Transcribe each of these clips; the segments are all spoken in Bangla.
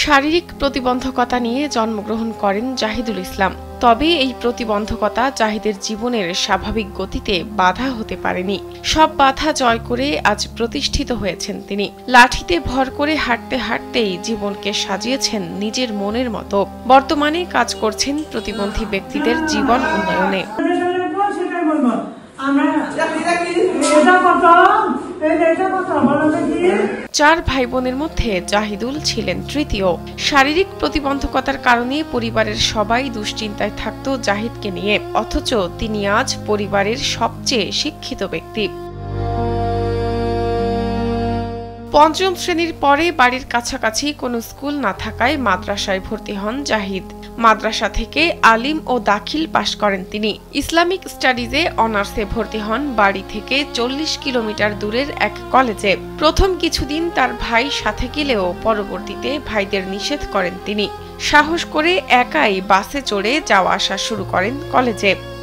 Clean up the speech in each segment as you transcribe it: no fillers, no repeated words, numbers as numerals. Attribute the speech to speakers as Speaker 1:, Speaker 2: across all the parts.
Speaker 1: শারীরিক প্রতিবন্ধকতা নিয়ে জন্মগ্রহণ করেন জাহিদুল ইসলাম। তবে এই প্রতিবন্ধকতা জাহিদের জীবনের স্বাভাবিক গতিতে বাধা হতে পারেনি। সব বাধা জয় করে আজ প্রতিষ্ঠিত হয়েছেন তিনি। লাঠিতে ভর করে হাঁটতে হাঁটতেই জীবনকে সাজিয়েছেন নিজের মনের মতো। বর্তমানে কাজ করছেন প্রতিবন্ধী ব্যক্তিদের জীবন উন্নয়নে। চার ভাই বোনের মধ্যে জাহিদুল ছিলেন তৃতীয়। শারীরিক প্রতিবন্ধকতার কারণে পরিবারের সবাই দুশ্চিন্তায় থাকত জাহিদকে নিয়ে, অথচ তিনি আজ পরিবারের সবচেয়ে শিক্ষিত ব্যক্তি। পঞ্চম শ্রেণীর পরে বাড়ির কাছাকাছি কোনো স্কুল না থাকায় মাদ্রাসায় ভর্তি হন জাহিদ। মাদ্রাসা থেকে আলিম ও দাখিল পাশ করেন তিনি। ইসলামিক স্টাডিজে অনার্সে ভর্তি হন বাড়ি থেকে 40 কিলোমিটার দূরের এক কলেজে। প্রথম কিছুদিন তার ভাই সাথে গেলেও পরবর্তীতে ভাইদের নিষেধ করেন তিনি। সাহস করে একাই বাসে চড়ে যাওয়া আসা শুরু করেন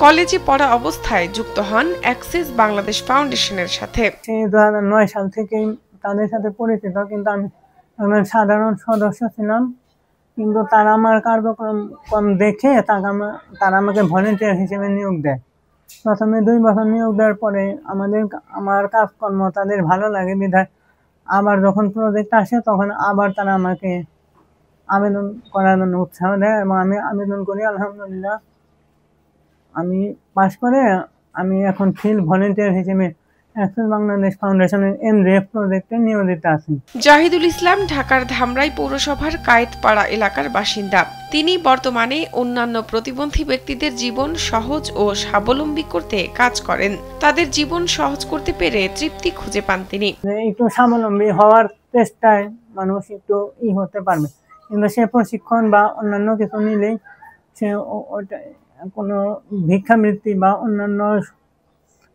Speaker 1: কলেজে পড়া অবস্থায় যুক্ত হন অ্যাক্সেস বাংলাদেশ ফাউন্ডেশনের সাথে।
Speaker 2: 2009 সাল থেকে তাদের সাথে পরিচিত, কিন্তু আমি সাধারণ সদস্য ছিলাম। কিন্তু তারা আমার কার্যক্রম দেখে তারা আমাকে ভলেন্টিয়ার হিসেবে নিয়োগ দেয়। প্রথমে 2 বছর নিয়োগ দেওয়ার পরে আমার কাজকর্ম তাদের ভালো লাগে বিধায় আবার যখন প্রজেক্ট আসে তখন আবার তারা আমাকে আবেদন করার জন্য উৎসাহ দেয় এবং আমি আবেদন করি। আলহামদুলিল্লাহ আমি পাশ করে আমি এখন ফিল্ড ভলেন্টিয়ার হিসেবে অ্যাক্সেস বাংলাদেশ ফাউন্ডেশনের এমজিএফ প্রজেক্টে নিয়োজিত আছি।
Speaker 1: জাহিদুল ইসলাম ঢাকার ধামরাই পৌরসভার কায়েতপাড়া এলাকার বাসিন্দা। তিনি বর্তমানে অন্যান্য প্রতিবন্ধী ব্যক্তিদের জীবন সহজ ও স্বাবলম্বী করতে কাজ করেন। তাদের জীবন সহজ করতে পেরে তৃপ্তি খুঁজে পান তিনি।
Speaker 2: একটু স্বাবলম্বী হওয়ার চেষ্টায় মানুষ একটু হতে পারবে, কিন্তু সে প্রশিক্ষণ বা অন্যান্য কিছু নিলেই সে কোনো ভিক্ষাবৃত্তি বা অন্যান্য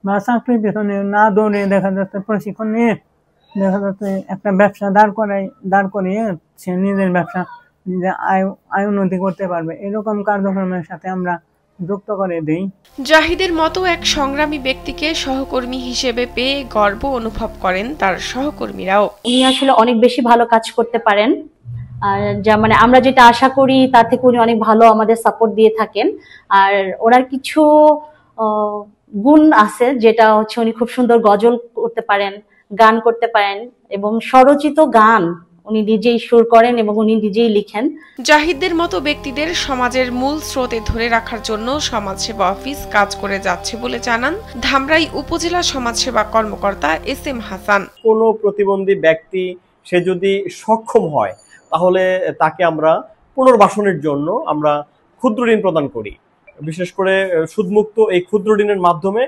Speaker 2: বা চাকরির পেছনে না দৌড়ে দেখা যাচ্ছে প্রশিক্ষণ নিয়ে দেখা যাচ্ছে একটা ব্যবসা দাঁড় করিয়ে সে নিজের ব্যবসা নিজে আয় উন্নতি করতে পারবে। এরকম কার্যক্রমের সাথে আমরা যুক্ত করে দেই।
Speaker 1: জাহিদের মতো এক সংগ্রামী ব্যক্তিকে সহকর্মী হিসেবে পেয়ে গর্ব অনুভব করেন তার সহকর্মীরাও।
Speaker 3: উনি আসলে অনেক বেশি ভালো কাজ করতে পারেন, যা মানে আমরা যেটা আশা করি তার থেকে উনি অনেক ভালো আমাদের সাপোর্ট দিয়ে থাকেন। আর ওনার কিছু গুণ আছে, যেটা হচ্ছে উনি খুব সুন্দর গজল করতে পারেন, গান করতে পারেন এবং স্বরচিত গান উনি নিজেই সুর করেন এবং উনি নিজেই লিখেন।
Speaker 1: জাহিদদের মতো ব্যক্তিদের সমাজের মূল স্রোতে ধরে রাখার জন্য সমাজসেবা অফিস কাজ করে যাচ্ছে বলে জানান ধামরাই উপজেলা সমাজসেবা কর্মকর্তা এস.এম. হাসান।
Speaker 4: কোনো প্রতিবন্ধী ব্যক্তি সে যদি সক্ষম হয় তাহলে তাকে আমরা পুনর্বাসনের জন্য আমরা ক্ষুদ্র ঋণ প্রদান করি। বিশেষ করে সুদমুক্ত এই ক্ষুদ্র ঋণের মাধ্যমে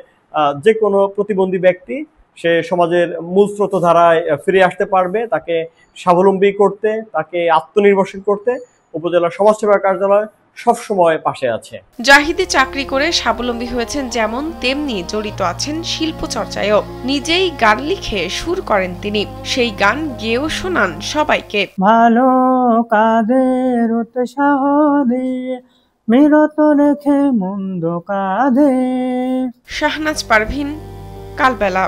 Speaker 4: যে কোনো প্রতিবন্ধী ব্যক্তি সে সমাজের মূল স্রোতধারায় ফিরে আসতে পারবে। তাকে স্বাবলম্বী করতে, তাকে আত্মনির্ভরশীল করতে উপজেলা সমাজসেবা কার্যালয় সবসময় পাশে আছে।
Speaker 1: জাহিদে চাকরি করে স্বাবলম্বী হয়েছেন যেমন, তেমনি জড়িত আছেন শিল্প চর্চায়ও। নিজেই গান লিখে সুর করেন তিনি, সেই গান গেয়েও শোনান সবাইকে।
Speaker 2: ভালো কাজের উৎসাহ দিয়ে বিরত রেখে মন্দ কাজে।
Speaker 1: শাহনাজ পারভিন, কালবেলা।